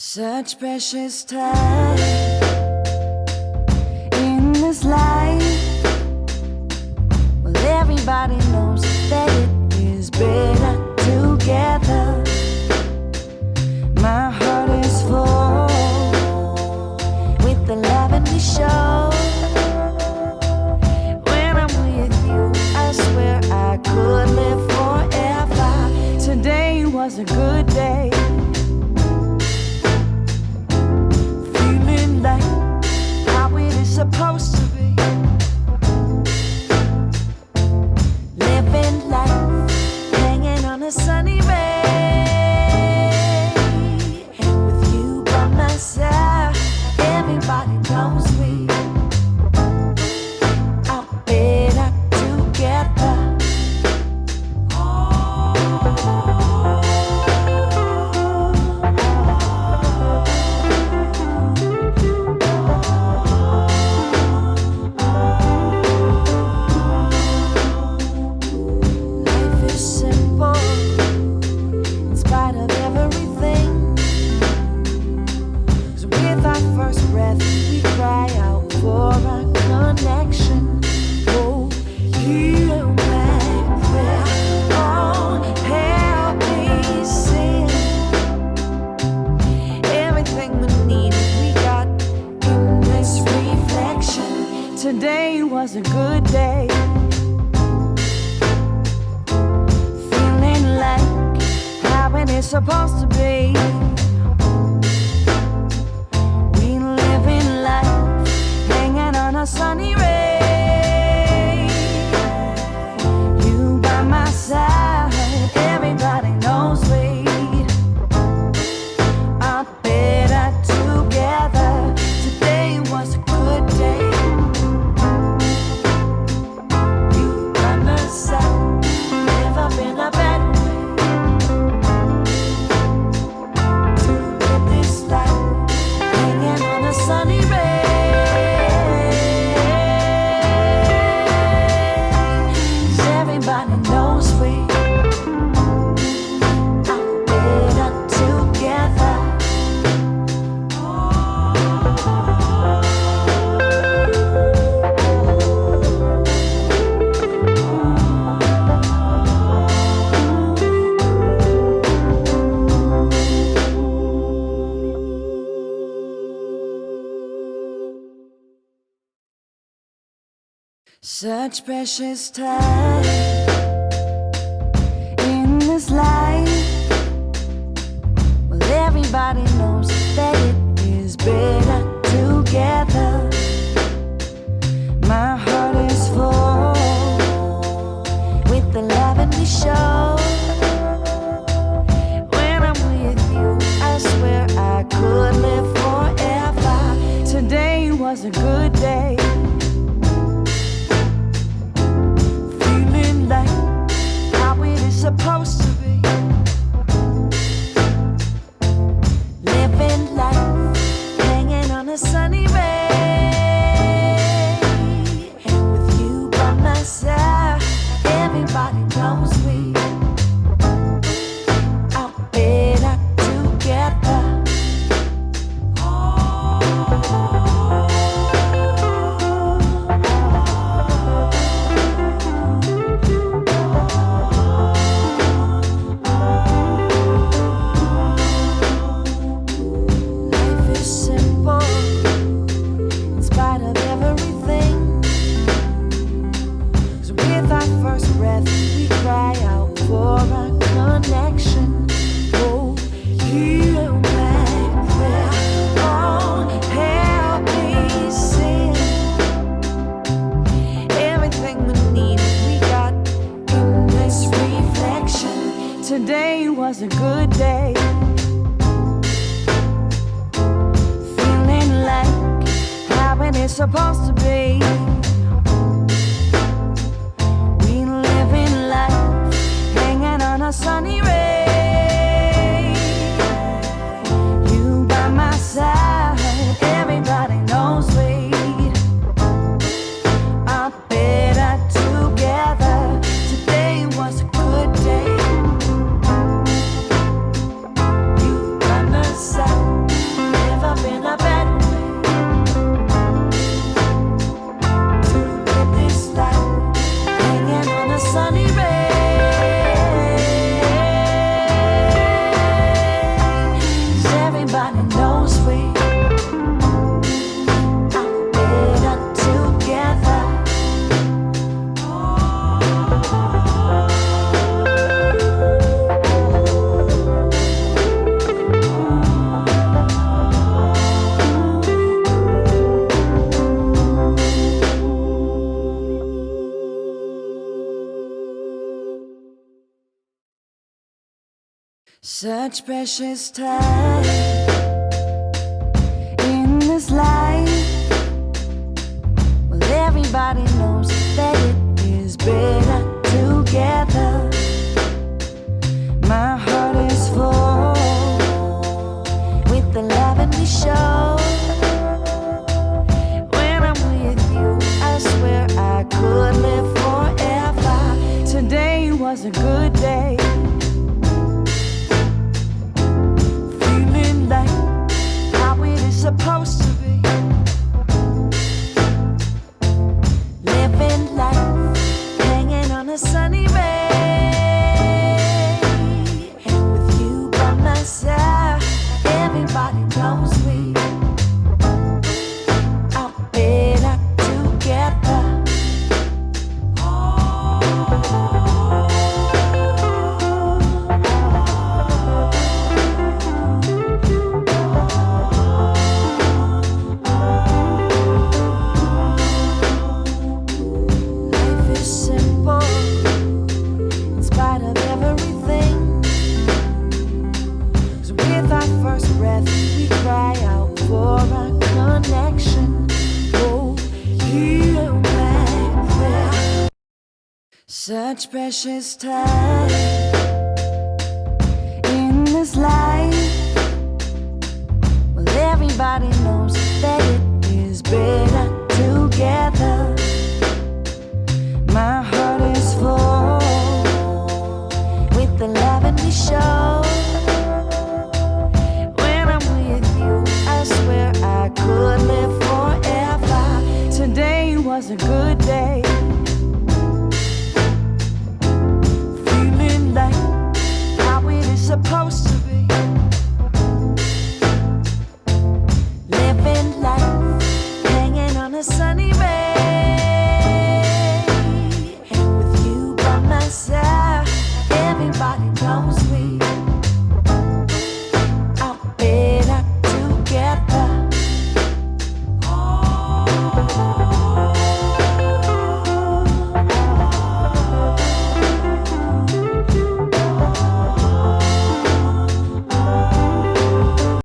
Such precious time in this life. Well, everybody knows that it is better together. My heart is full with the love and we show. When I'm with you, I swear I could live forever. Today was a good day. Supposed to be living life, hanging on a sunny ray. With you by my side, everybody knows we are better together. Today was a good day. Feeling like how it is supposed to be. We living life, hanging on a sunny ray. You by my side, everybody knows we are better together. Today was a good day. Such precious time in this life. Well, everybody knows that it is better together. My heart is full with the love and we show. When I'm with you, I swear I could live forever. Today was a good day. Supposed to be living life, hanging on a sunny ray. With you by my side, everybody knows we are better together. Today was a good day. Feeling like how it is supposed to be. We living life, hanging on a sunny ray. You by my side, everybody knows we are better together. Today was a good day. You by my side. Such precious time in this life. Well, everybody knows that it is better together. My heart is full with the love and we show. When I'm with you, I swear I could live forever. Today was a good day. Feeling like how it is supposed to be. Living life, hanging on a sunny ray. With you by my side, everybody knows we are better together. Life is simple in spite of everything. 'Cause with our first breath, we cry out for our connection. Oh, hear my prayer. Such precious time